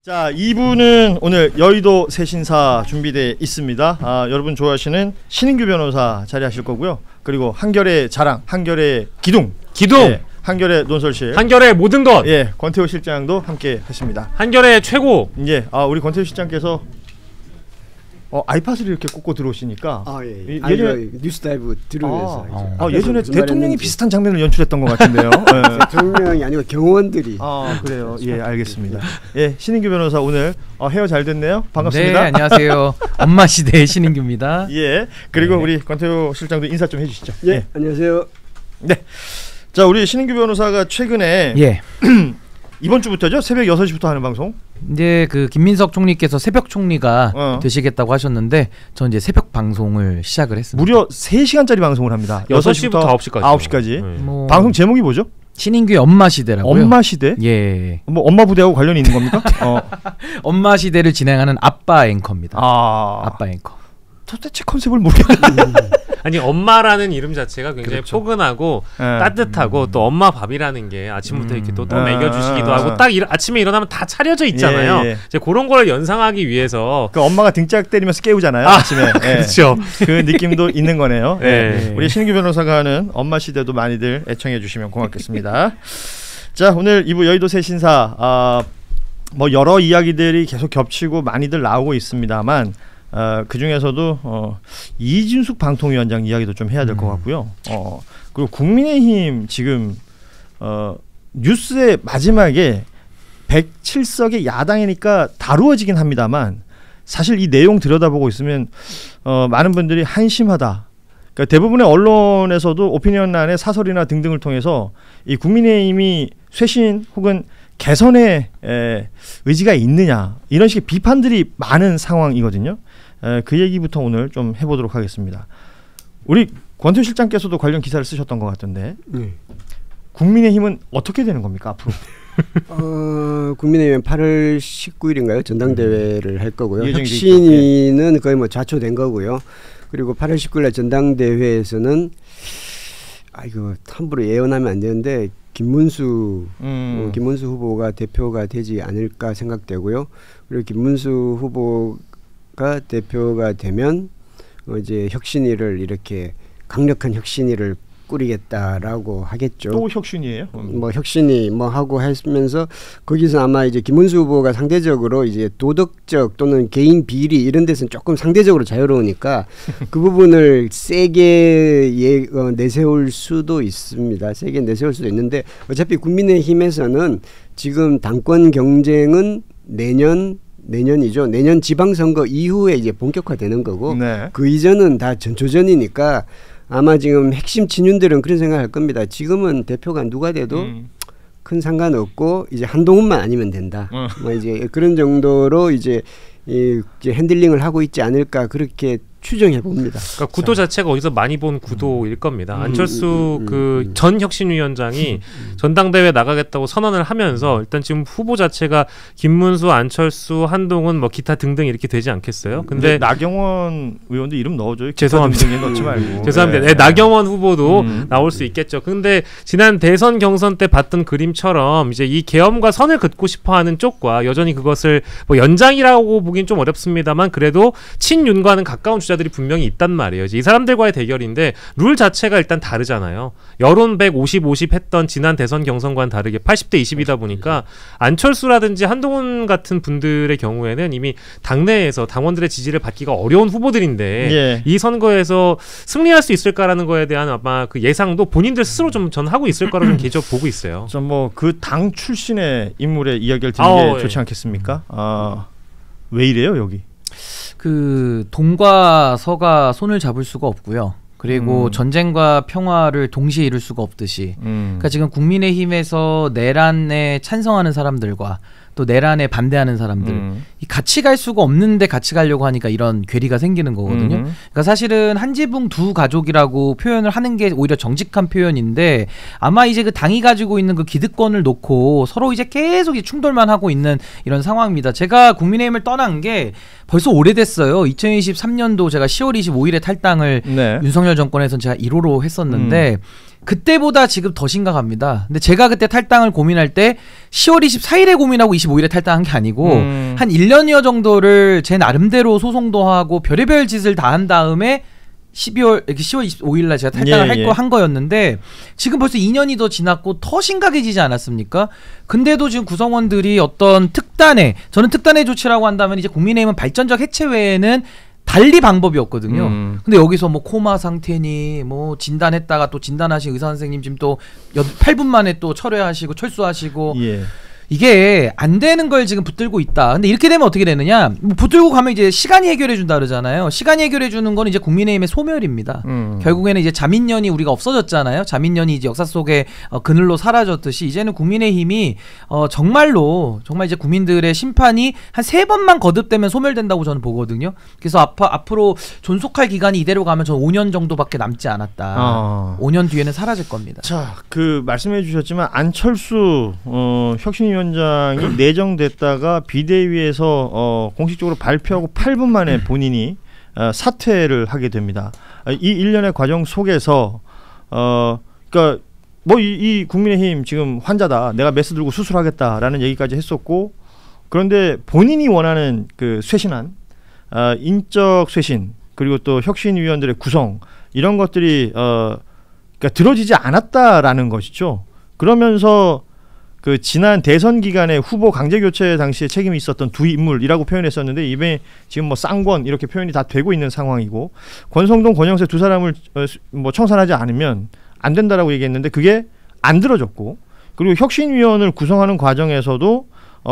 자, 2부는 오늘 여의도 새신사 준비되어 있습니다. 여러분 좋아하시는 신인규 변호사 자리하실 거고요. 그리고 한결의 자랑, 한결의 기둥, 예, 한결의 논설실, 한결의 모든 것, 예, 권태호 실장도 함께 하십니다. 한결의 최고. 예, 우리 권태호 실장께서 아이팟을 이렇게 꽂고 들어오시니까 예전에 뉴스 다이브 들으면서 예전에 대통령이 비슷한 장면을 연출했던 것 같은데요. 네. 대통령이 아니고 경호원들이. 그래요. 예, 알겠습니다. 예, 신인규 변호사 오늘 헤어 잘 됐네요. 반갑습니다. 네, 안녕하세요. 엄마 시대의 신인규입니다. 예, 그리고 우리 권태호 실장도 인사 좀 해주시죠. 예, 안녕하세요. 네, 자, 우리 신인규 변호사가 최근에 이번 주부터죠? 새벽 6시부터 하는 방송. 이제 그 김민석 총리께서 새벽 총리가 되시겠다고 하셨는데 전 이제 새벽 방송을 시작을 했습니다. 무려 3시간짜리 방송을 합니다. 6시부터 9시까지. 9시까지. 방송 제목이 뭐죠? 신인규의 엄마 시대라고요. 엄마 시대? 예. 뭐 엄마 부대하고 관련이 있는 겁니까? 엄마 시대를 진행하는 아빠 앵커입니다. 아빠 앵커. 도대체 컨셉을 모르겠는데. 아니, 엄마라는 이름 자체가 굉장히 그렇죠. 포근하고 따뜻하고 또 엄마 밥이라는 게 아침부터 이렇게 또 먹여주시기도 하고 딱 아침에 일어나면 다 차려져 있잖아요. 이제 그런 걸 연상하기 위해서 그 엄마가 등짝 때리면서 깨우잖아요. 아침에. 그렇죠. 그 느낌도 있는 거네요. 네. 우리 신인규 변호사가 하는 엄마 시대도 많이들 애청해 주시면 고맙겠습니다. 자, 오늘 2부 여의도 새신사 뭐 여러 이야기들이 계속 겹치고 많이들 나오고 있습니다만 그 중에서도 이진숙 방통위원장 이야기도 좀 해야 될 것 같고요. 그리고 국민의힘 지금 뉴스의 마지막에 107석의 야당이니까 다루어지긴 합니다만 사실 이 내용 들여다보고 있으면 많은 분들이 한심하다. 그러니까 대부분의 언론에서도 오피니언란의 사설이나 등등을 통해서 이 국민의힘이 쇄신 혹은 개선의 의지가 있느냐 이런 식의 비판들이 많은 상황이거든요. 그 얘기부터 오늘 좀 해보도록 하겠습니다. 우리 권태호 실장께서도 관련 기사를 쓰셨던 것 같은데 국민의힘은 어떻게 되는 겁니까 앞으로? 국민의힘은 8월 19일인가요? 전당대회를 할 거고요. 혁신위는 거의 뭐 좌초된 거고요. 그리고 8월 19일날 전당대회에서는 이거 함부로 예언하면 안 되는데 김문수 후보가 대표가 되지 않을까 생각되고요. 그리고 김문수 후보가 대표가 되면 이제 혁신위를 이렇게 강력한 혁신위를 꾸리겠다라고 하겠죠. 또 혁신이에요? 뭐 혁신이 뭐 하고 하면서 거기서 아마 이제 김문수 후보가 상대적으로 이제 도덕적 또는 개인 비리 이런 데서는 조금 상대적으로 자유로우니까 그 부분을 세게 내세울 수도 있습니다. 세게 내세울 수도 있는데 어차피 국민의힘에서는 지금 당권 경쟁은 내년이죠. 내년 지방선거 이후에 이제 본격화되는 거고 그 이전은 다 전초전이니까 아마 지금 핵심 친윤들은 그런 생각할 겁니다. 지금은 대표가 누가 돼도 큰 상관없고 이제 한동훈만 아니면 된다. 뭐 이제 그런 정도로 이제 핸들링을 하고 있지 않을까 그렇게 추정해 봅니다. 그러니까 구도 자체가 어디서 많이 본 구도일 겁니다. 안철수 그 전 혁신위원장이 전당대회 나가겠다고 선언을 하면서 일단 지금 후보 자체가 김문수, 안철수, 한동훈 뭐 기타 등등 이렇게 되지 않겠어요? 근데 나경원 의원도 이름 넣어줘요. 죄송합니다. 넣지 말고. 죄송합니다. 네, 나경원 후보도 나올 수 있겠죠. 근데 지난 대선 경선 때 봤던 그림처럼 이제 이 계엄과 선을 긋고 싶어하는 쪽과 여전히 그것을 뭐 연장이라고 보긴 좀 어렵습니다만 그래도 친윤과는 가까운 주자들이 분명히 있단 말이에요. 이 사람들과의 대결인데 룰 자체가 일단 다르잖아요. 여론 150-50 했던 지난 대선 경선과는 다르게 80대 20이다 보니까 안철수라든지 한동훈 같은 분들의 경우에는 이미 당내에서 당원들의 지지를 받기가 어려운 후보들인데 이 선거에서 승리할 수 있을까라는 거에 대한 아마 그 예상도 본인들 스스로 좀 전 하고 있을 거라고 좀 개인적으로 보고 있어요. 전 뭐 그 당 출신의 인물의 이야기를 듣는 게 좋지 않겠습니까? 왜 이래요 여기? 그 동과 서가 손을 잡을 수가 없고요. 그리고 전쟁과 평화를 동시에 이룰 수가 없듯이 그러니까 지금 국민의힘에서 내란에 찬성하는 사람들과 또 내란에 반대하는 사람들 이 같이 갈 수가 없는데 같이 가려고 하니까 이런 괴리가 생기는 거거든요. 그러니까 사실은 한 지붕 두 가족이라고 표현을 하는 게 오히려 정직한 표현인데 아마 이제 그 당이 가지고 있는 그 기득권을 놓고 서로 이제 계속 충돌만 하고 있는 이런 상황입니다. 제가 국민의힘을 떠난 게 벌써 오래됐어요. 2023년도 제가 10월 25일에 탈당을 윤석열 정권에서는 제가 1호로 했었는데 그때보다 지금 더 심각합니다. 근데 제가 그때 탈당을 고민할 때 10월 24일에 고민하고 25일에 탈당한 게 아니고 한 1년여 정도를 제 나름대로 소송도 하고 별의별 짓을 다 한 다음에 10월 25일 날 제가 탈당을 한 거였는데 지금 벌써 2년이 더 지났고 더 심각해지지 않았습니까? 근데도 지금 구성원들이 어떤 특단의, 저는 특단의 조치라고 한다면 이제 국민의힘은 발전적 해체 외에는 달리 방법이 없거든요. 근데 여기서 뭐 코마 상태니 뭐 진단했다가 또 진단하신 의사 선생님 지금 또 8분 만에 또 철회하시고 철수하시고 이게 안 되는 걸 지금 붙들고 있다. 근데 이렇게 되면 어떻게 되느냐? 뭐 붙들고 가면 이제 시간이 해결해 준다 그러잖아요. 시간이 해결해 주는 건 이제 국민의힘의 소멸입니다. 결국에는 이제 자민련이 우리가 없어졌잖아요. 자민련이 이제 역사 속에 그늘로 사라졌듯이 이제는 국민의힘이 정말 이제 국민들의 심판이 한 3번만 거듭되면 소멸된다고 저는 보거든요. 그래서 앞으로 존속할 기간이 이대로 가면 전 5년 정도밖에 남지 않았다. 5년 뒤에는 사라질 겁니다. 자, 그 말씀해 주셨지만 안철수 혁신위원장이 내정됐다가 비대위에서 공식적으로 발표하고 8분 만에 본인이 사퇴를 하게 됩니다. 이 일련의 과정 속에서 그러니까 뭐 이 국민의힘 지금 환자다, 내가 메스 들고 수술하겠다라는 얘기까지 했었고, 그런데 본인이 원하는 그 쇄신안, 인적 쇄신, 그리고 또 혁신위원들의 구성, 이런 것들이 그러니까 들어지지 않았다라는 것이죠. 그러면서 그 지난 대선 기간에 후보 강제 교체 당시에 책임이 있었던 두 인물이라고 표현했었는데 이번에 지금 뭐 쌍권 이렇게 표현이 다 되고 있는 상황이고, 권성동, 권영세 두 사람을 뭐 청산하지 않으면 안 된다라고 얘기했는데 그게 안 들어졌고, 그리고 혁신위원을 구성하는 과정에서도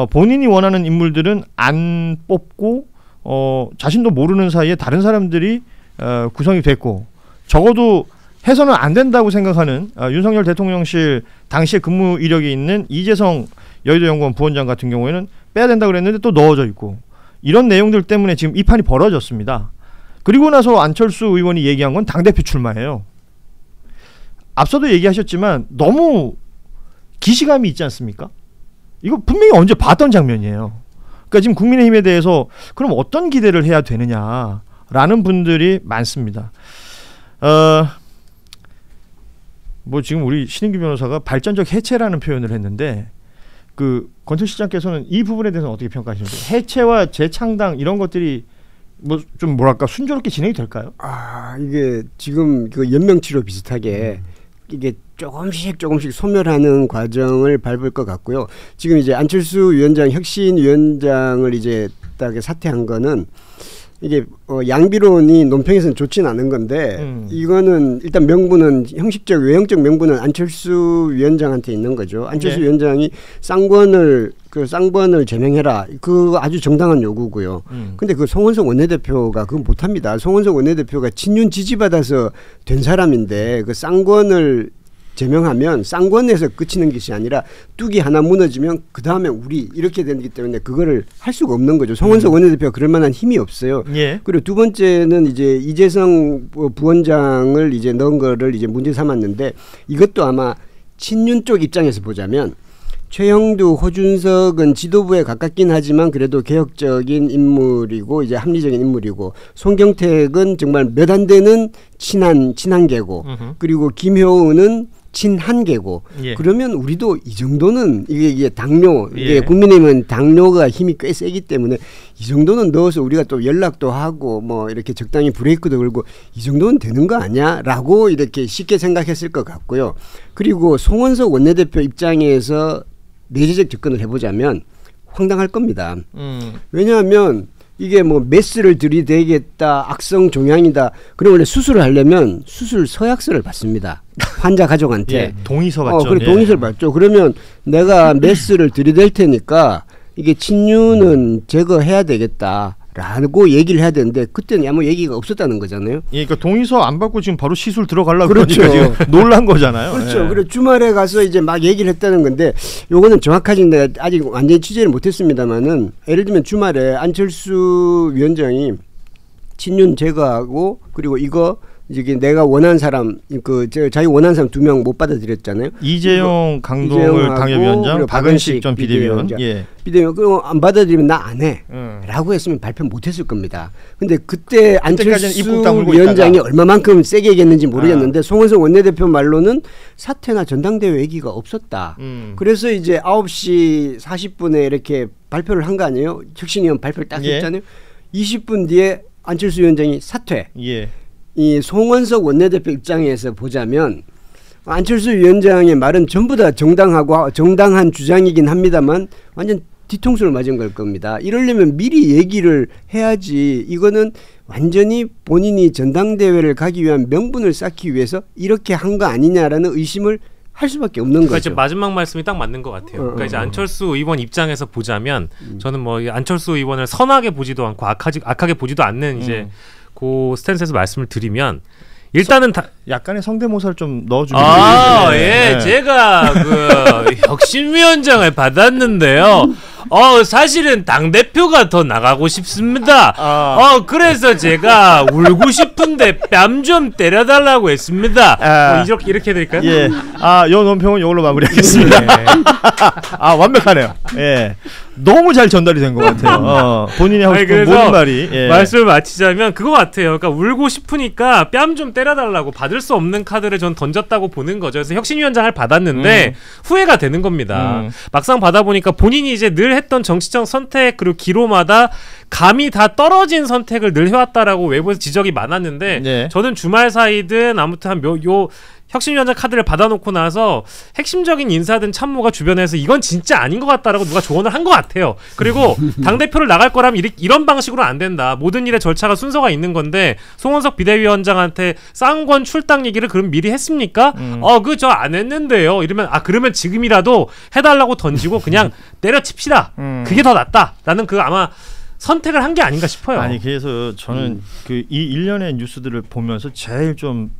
본인이 원하는 인물들은 안 뽑고 자신도 모르는 사이에 다른 사람들이 구성이 됐고, 적어도 해서는 안 된다고 생각하는 윤석열 대통령실 당시에 근무 이력이 있는 이재성 여의도연구원 부원장 같은 경우에는 빼야 된다고 그랬는데 또 넣어져 있고, 이런 내용들 때문에 지금 이 판이 벌어졌습니다. 그리고 나서 안철수 의원이 얘기한 건 당대표 출마예요. 앞서도 얘기하셨지만 너무 기시감이 있지 않습니까? 이거 분명히 언제 봤던 장면이에요. 그러니까 지금 국민의힘에 대해서 그럼 어떤 기대를 해야 되느냐라는 분들이 많습니다. 뭐 지금 우리 신인규 변호사가 발전적 해체라는 표현을 했는데, 그 권철 시장께서는 이 부분에 대해서는 어떻게 평가하시는지, 해체와 재창당 이런 것들이 뭐 좀 뭐랄까 순조롭게 진행이 될까요? 이게 지금 그 연명치료 비슷하게 이게 조금씩 소멸하는 과정을 밟을 것 같고요. 지금 이제 안철수 위원장, 혁신위원장을 이제 딱 사퇴한 거는 이게 양비론이 논평에서는 좋지는 않은 건데 이거는 일단 명분은 형식적 외형적 명분은 안철수 위원장한테 있는 거죠. 안철수 위원장이 쌍권을 제명해라, 그 아주 정당한 요구고요. 근데 그 송원석 원내대표가 그건 못합니다. 송원석 원내대표가 친윤 지지받아서 된 사람인데 그 쌍권을 제명하면 쌍권에서 그치는 것이 아니라 뚝이 하나 무너지면 그 다음에 우리 이렇게 되기 때문에 그거를 할 수가 없는 거죠. 송원석 원내대표가 그럴 만한 힘이 없어요. 그리고 두 번째는 이제 이재성 부원장을 이제 넣은 거를 이제 문제 삼았는데, 이것도 아마 친윤 쪽 입장에서 보자면 최형두, 호준석은 지도부에 가깝긴 하지만 그래도 개혁적인 인물이고 이제 합리적인 인물이고, 송경택은 정말 몇 안 되는 친한계고, 그리고 김효은은 친한계고, 그러면 우리도 이 정도는 이게 당뇨, 이게 국민의힘은 당뇨가 힘이 꽤 세기 때문에 이 정도는 넣어서 우리가 또 연락도 하고 뭐 이렇게 적당히 브레이크도 걸고 이 정도는 되는 거 아니야라고 이렇게 쉽게 생각했을 것 같고요. 그리고 송원석 원내대표 입장에서 내재적 접근을 해보자면 황당할 겁니다. 왜냐하면 이게 뭐 메스를 들이대겠다, 악성 종양이다. 그럼 원래 수술을 하려면 수술 서약서를 받습니다. 환자 가족한테. 동의서 받죠. 그래, 동의서를 받죠. 그러면 내가 메스를 들이댈 테니까 이게 친윤은 제거해야 되겠다 라고 얘기를 해야 되는데 그때는 아무 얘기가 없었다는 거잖아요. 그러니까 동의서 안 받고 지금 바로 시술 들어가려고 그렇죠. 그러니까 지금 놀란 거잖아요. 그렇죠. 그래 주말에 가서 이제 막 얘기를 했다는 건데, 요거는 정확하지 내가 아직 완전히 취재를 못했습니다만은, 예를 들면 주말에 안철수 위원장이 친윤 제거하고 그리고 이거 이게 내가 원하는 사람 자기 원하는 사람 2명 못 받아들였잖아요. 이재용 강동을 당협위원장, 박은식 전 비대위원. 예. 비대위원 그거 안 받아들이면 나 안 해. 라고 했으면 발표 못 했을 겁니다. 근데 그때 안철수 위원장이 얼마만큼 세게 얘기했는지 모르겠는데 송원석 원내대표 말로는 사퇴나 전당대회 얘기가 없었다. 그래서 이제 9시 40분에 이렇게 발표를 한 거 아니에요? 혁신위원 발표를 딱 했잖아요. 20분 뒤에 안철수 위원장이 사퇴. 예. 이 송원석 원내대표 입장에서 보자면 안철수 위원장의 말은 전부 다 정당하고 정당한 주장이긴 합니다만 완전 뒤통수를 맞은 걸 겁니다. 이러려면 미리 얘기를 해야지. 이거는 완전히 본인이 전당대회를 가기 위한 명분을 쌓기 위해서 이렇게 한 거 아니냐라는 의심을 할 수밖에 없는 그러니까 거죠. 이제 마지막 말씀이 딱 맞는 것 같아요. 그러니까 이제 안철수 의원 입장에서 보자면 저는 뭐 안철수 의원을 선하게 보지도 않고 악하게 보지도 않는 이제 그 스탠스에서 말씀을 드리면 일단은 약간의 성대모사를 좀 넣어주면 예, 제가 그 혁신위원장을 받았는데요. 사실은 당대표가 더 나가고 싶습니다. 그래서 제가 울고 싶은데 뺨 좀 때려달라고 했습니다. 이렇게 해드릴까요? 예. 요 논평은 이걸로 마무리하겠습니다. 완벽하네요. 예. 너무 잘 전달이 된 것 같아요. 본인이 하고 싶은 모든 말이. 예. 말씀을 마치자면 그거 같아요. 그러니까 울고 싶으니까 뺨 좀 때려달라고 받을 수 없는 카드를 전 던졌다고 보는 거죠. 그래서 혁신위원장을 받았는데 후회가 되는 겁니다. 막상 받아보니까 본인이 이제 늘 했던 정치적 선택 그리고 기로마다 감이 다 떨어진 선택을 늘 해왔다라고 외부에서 지적이 많았는데 네. 저는 주말 사이든 아무튼 혁신위원장 카드를 받아놓고 나서 핵심적인 인사든 참모가 주변에서 이건 진짜 아닌 것 같다라고 누가 조언을 한 것 같아요. 그리고 당대표를 나갈 거라면 이런 방식으로 안 된다. 모든 일의 절차가 순서가 있는 건데 송원석 비대위원장한테 쌍권 출당 얘기를 그럼 미리 했습니까? 그 저 안 했는데요. 이러면 그러면 지금이라도 해달라고 던지고 그냥 때려칩시다. 그게 더 낫다라는 아마 선택을 한 게 아닌가 싶어요. 아니 그래서 저는 이 일련의 뉴스들을 보면서 제일 좀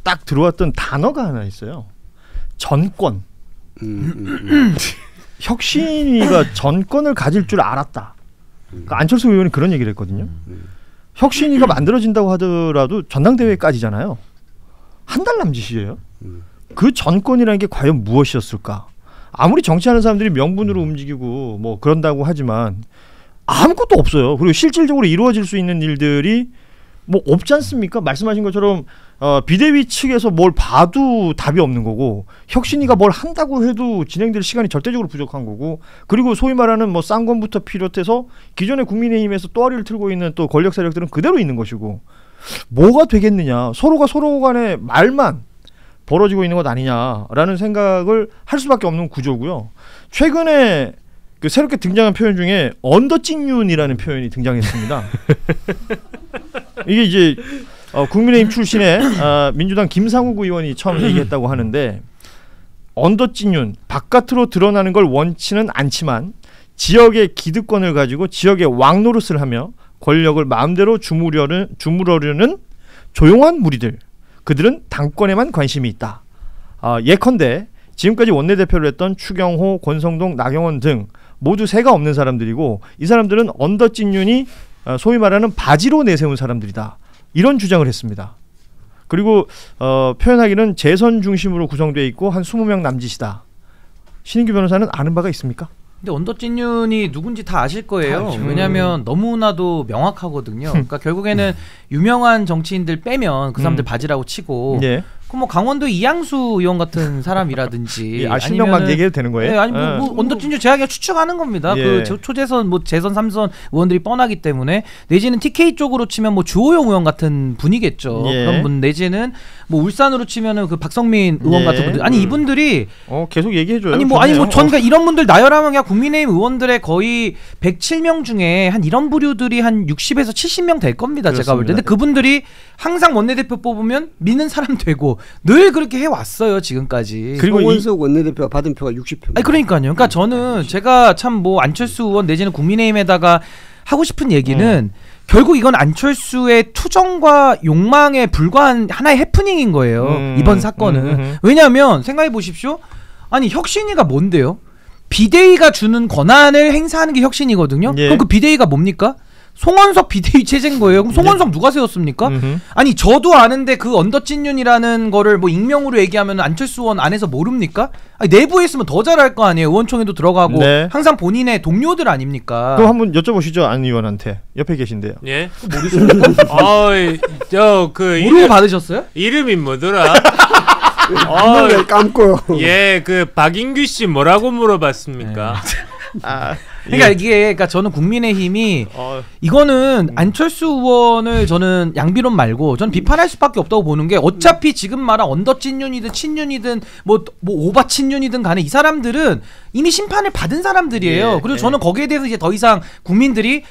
딱 들어왔던 단어가 하나 있어요. 전권. 혁신위가 전권을 가질 줄 알았다. 그러니까 안철수 의원이 그런 얘기를 했거든요. 혁신위가 만들어진다고 하더라도 전당대회까지잖아요. 한 달 남짓이에요. 그 전권이라는 게 과연 무엇이었을까? 아무리 정치하는 사람들이 명분으로 움직이고 뭐 그런다고 하지만 아무것도 없어요. 그리고 실질적으로 이루어질 수 있는 일들이 뭐 없지 않습니까? 말씀하신 것처럼 비대위 측에서 뭘 봐도 답이 없는 거고 혁신위가 뭘 한다고 해도 진행될 시간이 절대적으로 부족한 거고 그리고 소위 말하는 뭐 쌍권부터 비롯해서 기존의 국민의힘에서 또아리를 틀고 있는 또 권력 세력들은 그대로 있는 것이고 뭐가 되겠느냐 서로가 서로 간의 말만 벌어지고 있는 것 아니냐라는 생각을 할 수밖에 없는 구조고요. 최근에 새롭게 등장한 표현 중에 언더찐윤이라는 표현이 등장했습니다. 이게 이제 국민의힘 출신의 민주당 김상욱 의원이 처음 얘기했다고 하는데 언더찐윤 바깥으로 드러나는 걸 원치는 않지만 지역의 기득권을 가지고 지역의 왕노릇을 하며 권력을 마음대로 주무르려는 조용한 무리들 그들은 당권에만 관심이 있다. 예컨대 지금까지 원내대표를 했던 추경호, 권성동, 나경원 등 모두 새가 없는 사람들이고 이 사람들은 언더찐윤이 소위 말하는 바지로 내세운 사람들이다. 이런 주장을 했습니다. 그리고 표현하기는 재선 중심으로 구성되어 있고 한 20명 남짓이다. 신인규 변호사는 아는 바가 있습니까? 근데 언더찐윤이 누군지 다 아실 거예요. 왜냐하면 너무나도 명확하거든요. 그러니까 결국에는 유명한 정치인들 빼면 그 사람들 바지라고 치고 예. 그럼 뭐 강원도 이양수 의원 같은 사람이라든지 실명만 얘기해도 되는 거예요? 네, 아니 뭐 언더찐윤 제가 그냥 추측하는 겁니다. 예. 그 초재선 뭐 재선 3선 의원들이 뻔하기 때문에 내지는 TK 쪽으로 치면 뭐 주호영 의원 같은 분이겠죠. 예. 그런 분 내지는 뭐 울산으로 치면은 그 박성민 의원 예. 같은 분들 아니 이분들이 계속 얘기해줘요. 아니 뭐 전가 이런 분들 나열하면 그냥 국민의힘 의원들의 거의 107명 중에 한 이런 부류들이 한 60에서 70명 될 겁니다. 그렇습니다. 제가 볼 때. 근데 그분들이 항상 원내대표 뽑으면 믿는 사람 되고 늘 그렇게 해왔어요 지금까지. 그리고 송원석 원내대표가 받은 표가 60표. 아니 그러니까요. 그러니까 저는 제가 참 뭐 안철수 의원 내지는 국민의힘에다가 하고 싶은 얘기는 결국 이건 안철수의 투정과 욕망에 불과한 하나의 해프닝인 거예요. 이번 사건은. 왜냐하면 생각해 보십시오. 아니 혁신위가 뭔데요? 비대위가 주는 권한을 행사하는 게 혁신이거든요. 예. 그럼 그 비대위가 뭡니까? 송원석 비대위 체제인 거예요. 그럼 송원석 누가 세웠습니까? 아니 저도 아는데 그 언더찐윤이라는 거를 뭐 익명으로 얘기하면 안철수 의원 안에서 모릅니까? 아니, 내부에 있으면 더 잘할 거 아니에요. 의원총회도 들어가고 네. 항상 본인의 동료들 아닙니까? 그럼 한번 여쭤보시죠, 안 의원한테. 옆에 계신데요. 예? 저그 모르고 받으셨어요? 이름이 뭐더라? 눈을 감고. 예, 그 박인규 씨 뭐라고 물어봤습니까? 그러니까 그러니까 저는 국민의힘이 이거는 안철수 의원을 저는 양비론 말고 저는 비판할 수밖에 없다고 보는 게 어차피 지금 말한 언더찐윤이든 친윤이든 뭐 오바 친윤이든 간에 이 사람들은 이미 심판을 받은 사람들이에요. 그리고 저는 거기에 대해서 이제 더 이상 국민들이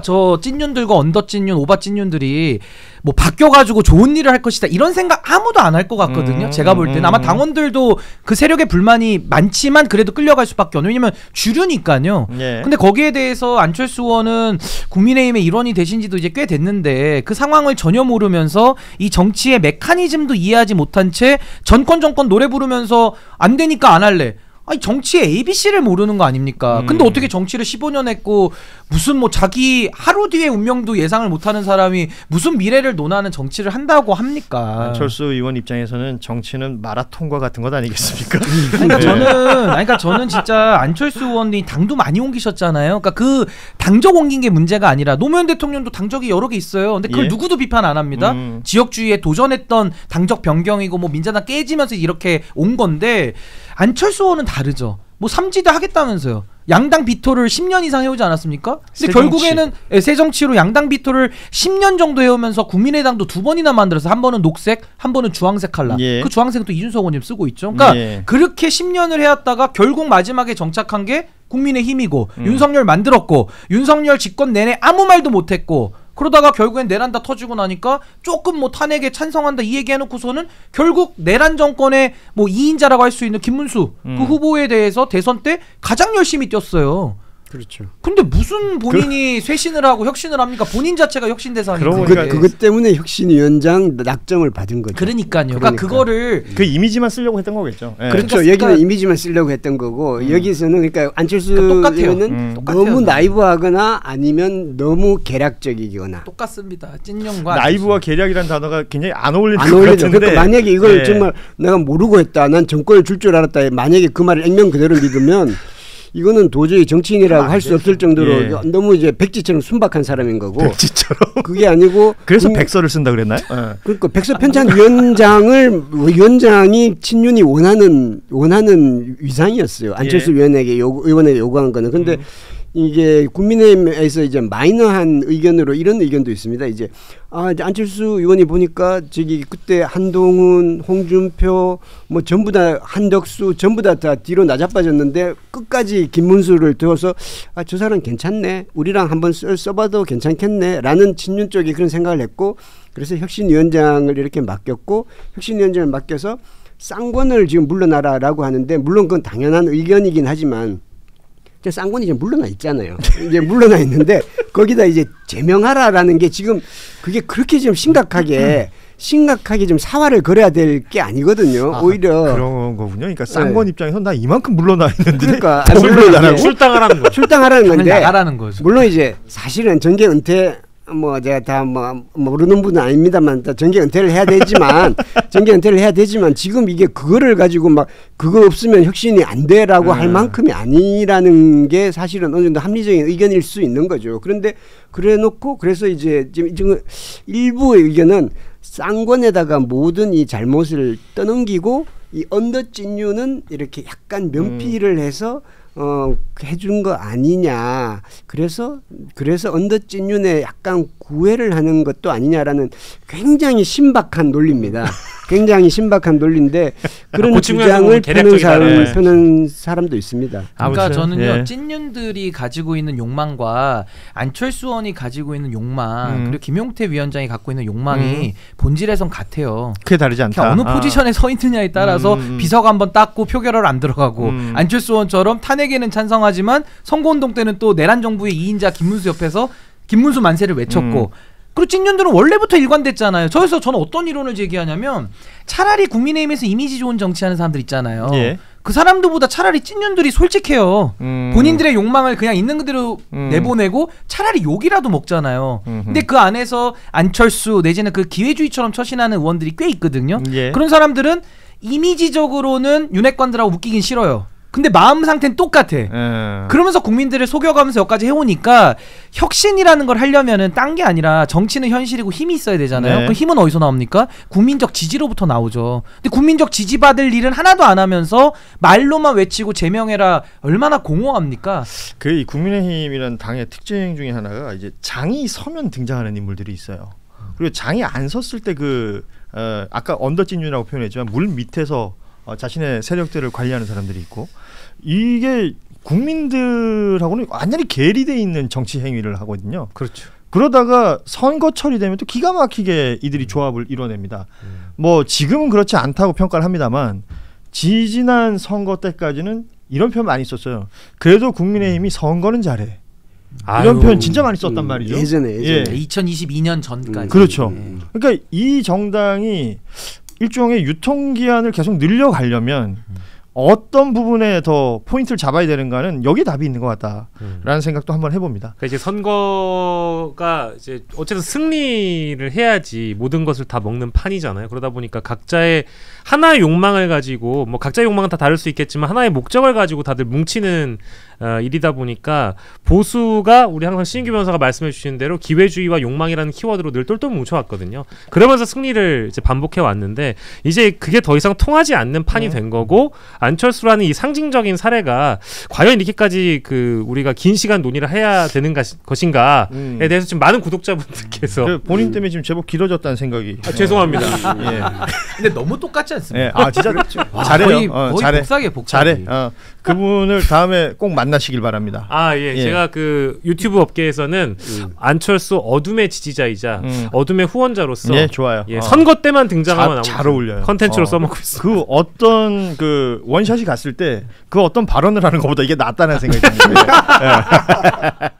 저 찐윤들과 언더찐윤, 오바 찐윤들이 뭐 바뀌어가지고 좋은 일을 할 것이다 이런 생각 아무도 안 할 것 같거든요. 제가 볼 때는 아마 당원들도 그 세력의 불만이 많지만 그래도 끌려갈 수밖에 없는, 왜냐면 주류니까요. 근데 거기에 대해서 안철수 의원은 국민의힘의 일원이 되신 지도 이제 꽤 됐는데 그 상황을 전혀 모르면서 이 정치의 메커니즘도 이해하지 못한 채 정권 노래 부르면서 안 되니까 안 할래. 아니 정치의 ABC를 모르는 거 아닙니까? 근데 어떻게 정치를 15년 했고 무슨 뭐 자기 하루 뒤의 운명도 예상을 못하는 사람이 무슨 미래를 논하는 정치를 한다고 합니까? 안철수 의원 입장에서는 정치는 마라톤과 같은 것 아니겠습니까? 그러니까 저는 진짜 안철수 의원이 당도 많이 옮기셨잖아요. 그러니까 그 당적 옮긴 게 문제가 아니라 노무현 대통령도 당적이 여러 개 있어요. 근데 그걸 누구도 비판 안 합니다. 지역주의에 도전했던 당적 변경이고 뭐 민자당 깨지면서 이렇게 온 건데 안철수 의원은 다르죠. 뭐 삼지대 하겠다면서요. 양당 비토를 10년 이상 해오지 않았습니까? 근데 결국에는 새정치로 양당 비토를 10년 정도 해오면서 국민의당도 2번이나 만들어서 한 번은 녹색, 한 번은 주황색 칼라. 그 주황색은 또 이준석 의원님 쓰고 있죠. 그러니까 그렇게 10년을 해왔다가 결국 마지막에 정착한 게 국민의힘이고 윤석열 만들었고 윤석열 집권 내내 아무 말도 못했고 그러다가 결국엔 내란 다 터지고 나니까 조금 뭐 탄핵에 찬성한다 이 얘기해놓고서는 결국 내란 정권의 뭐 2인자라고 할 수 있는 김문수 그 후보에 대해서 대선 때 가장 열심히 뛰었어요. 그렇죠. 근데 무슨 본인이 쇄신을 하고 혁신을 합니까? 본인 자체가 혁신 대상이고. 그것 때문에 혁신위원장 낙점을 받은 거죠. 그러니까요. 그러니까 그거를 그 이미지만 쓰려고 했던 거겠죠. 그렇죠. 그러니까 여기는 이미지만 쓰려고 했던 거고 여기서는 그러니까 안철수 의원은 너무 나이브하거나 아니면 너무 계략적이거나 똑같습니다. 찐용과 나이브와 계략이라는 단어가 굉장히 안 어울리는 것 같은데. 그러니까 만약에 이걸 정말 내가 모르고 했다. 난 정권을 줄 줄 알았다. 만약에 그 말을 액면 그대로 믿으면 이거는 도저히 정치인이라고 할 수 없을 정도로 너무 이제 백지처럼 순박한 사람인 거고. 백지처럼. 그게 아니고. 그래서 백서를 쓴다 그랬나요? 그러니까 백서 편찬 위원장이 친윤이 원하는 위상이었어요. 안철수 의원에게 의원에게 요구한 거는. 근데 이게 국민의힘에서 이제 마이너한 의견으로 이런 의견도 있습니다. 이제 안철수 의원이 보니까 저기 그때 한동훈, 홍준표 뭐 전부 다 한덕수 전부 다 뒤로 나자빠졌는데 끝까지 김문수를 두어서 저 사람 괜찮네. 우리랑 한번 써봐도 괜찮겠네라는 친윤 쪽이 그런 생각을 했고 그래서 혁신위원장을 이렇게 맡겼고 혁신위원장을 맡겨서 쌍권을 지금 물러나라라고 하는데 물론 그건 당연한 의견이긴 하지만 쌍권이 이제 물러나 있잖아요. 이제 물러나 있는데 거기다 이제 제명하라라는 게 지금 그게 그렇게 좀 심각하게 좀 사활을 걸어야 될 게 아니거든요. 오히려 그런 거군요. 그러니까 쌍권 입장에서 나 이만큼 물러나 있는데 그러니까 물러나라고 출당하라는 거. 출당하라는 건데 나가라는 거죠. 물론 이제 사실은 정계 은퇴 뭐 제가 다 뭐 모르는 분은 아닙니다만 정계 은퇴를 해야 되지만 지금 이게 그거를 가지고 막 그거 없으면 혁신이 안 돼라고 할 만큼이 아니라는 게 사실은 어느 정도 합리적인 의견일 수 있는 거죠. 그런데 그래놓고 그래서 이제 지금 일부의 의견은 쌍권에다가 모든 이 잘못을 떠넘기고 이 언더찐유는 이렇게 약간 면피를 해서 해준 거 아니냐. 그래서 언더찐윤에 약간 구애를 하는 것도 아니냐라는 굉장히 신박한 논리입니다. 굉장히 신박한 논리인데 그런 주장을 펴는 사람도 있습니다. 그러니까 저는요 찐윤들이 가지고 있는 욕망과 안철수 의원이 가지고 있는 욕망 그리고 김용태 위원장이 갖고 있는 욕망이 본질에선 같아요. 크게 다르지 않다. 어느 포지션에 서 있느냐에 따라서 비서가 한번 땄고 표결을 안 들어가고 안철수 의원처럼 탄핵에는 찬성하지만 선거운동 때는 또 내란 정부의 2인자 김문수 옆에서 김문수 만세를 외쳤고 그리고 찐윤들은 원래부터 일관됐잖아요. 저는 어떤 이론을 제기하냐면 차라리 국민의힘에서 이미지 좋은 정치하는 사람들 있잖아요. 그 사람들보다 차라리 찐년들이 솔직해요. 본인들의 욕망을 그냥 있는 그대로 내보내고 차라리 욕이라도 먹잖아요. 근데 그 안에서 안철수 내지는 그 기회주의처럼 처신하는 의원들이 꽤 있거든요. 예. 그런 사람들은 이미지적으로는 윤핵관들하고 묶이긴 싫어요. 근데 마음 상태는 똑같아. 그러면서 국민들을 속여가면서 여기까지 해오니까 혁신이라는 걸 하려면은 딴 게 아니라 정치는 현실이고 힘이 있어야 되잖아요. 네. 그 힘은 어디서 나옵니까? 국민적 지지로부터 나오죠. 근데 국민적 지지받을 일은 하나도 안 하면서 말로만 외치고 제명해라 얼마나 공허합니까? 그 국민의힘이라는 당의 특징 중에 하나가 이제 장이 서면 등장하는 인물들이 있어요. 그리고 장이 안 섰을 때 아까 언더진윤이라고 표현했지만 물 밑에서 자신의 세력들을 관리하는 사람들이 있고 이게 국민들하고는 완전히 괴리돼 있는 정치 행위를 하거든요. 그렇죠. 그러다가 선거철이 되면 또 기가 막히게 이들이 조합을 이뤄냅니다. 뭐 지금은 그렇지 않다고 평가를 합니다만 지지난 선거 때까지는 이런 표현 많이 썼어요. 그래도 국민의힘이 선거는 잘해. 이런 표현 진짜 많이 썼단 말이죠. 예전에. 예. 2022년 전까지. 그렇죠. 그러니까 이 정당이 일종의 유통기한을 계속 늘려가려면 어떤 부분에 더 포인트를 잡아야 되는가는 여기 답이 있는 것 같다라는 생각도 한번 해봅니다. 그러니까 이제 선거가 이제 어쨌든 승리를 해야지 모든 것을 다 먹는 판이잖아요. 그러다 보니까 각자의 하나의 욕망을 가지고 뭐 각자의 욕망은 다 다를 수 있겠지만 하나의 목적을 가지고 다들 뭉치는 일이다 보니까 보수가 우리 항상 신인규 변호사가 말씀해 주신 대로 기회주의와 욕망이라는 키워드로 늘 똘똘 뭉쳐왔거든요. 그러면서 승리를 이제 반복해 왔는데 이제 그게 더 이상 통하지 않는 판이 된 거고 안철수라는 이 상징적인 사례가 과연 이렇게까지 우리가 긴 시간 논의를 해야 되는 것인가에 대해서 지금 많은 구독자분들께서 본인 때문에 지금 제법 길어졌다는 생각이. 죄송합니다. 예. 근데 너무 똑같지 않습니까? 예. 진짜 잘해요. 거의 잘해. 복사기에 복사기. 잘해. 그분을 다음에 꼭 만나시길 바랍니다. 예. 제가 유튜브 업계에서는 안철수 어둠의 지지자이자 어둠의 후원자로서 좋아요. 선거 때만 등장하면 잘 어울려요. 컨텐츠로 써먹고 있습니다. 어떤 원샷이 갔을 때 어떤 발언을 하는 것보다 이게 낫다는 생각이 듭니다.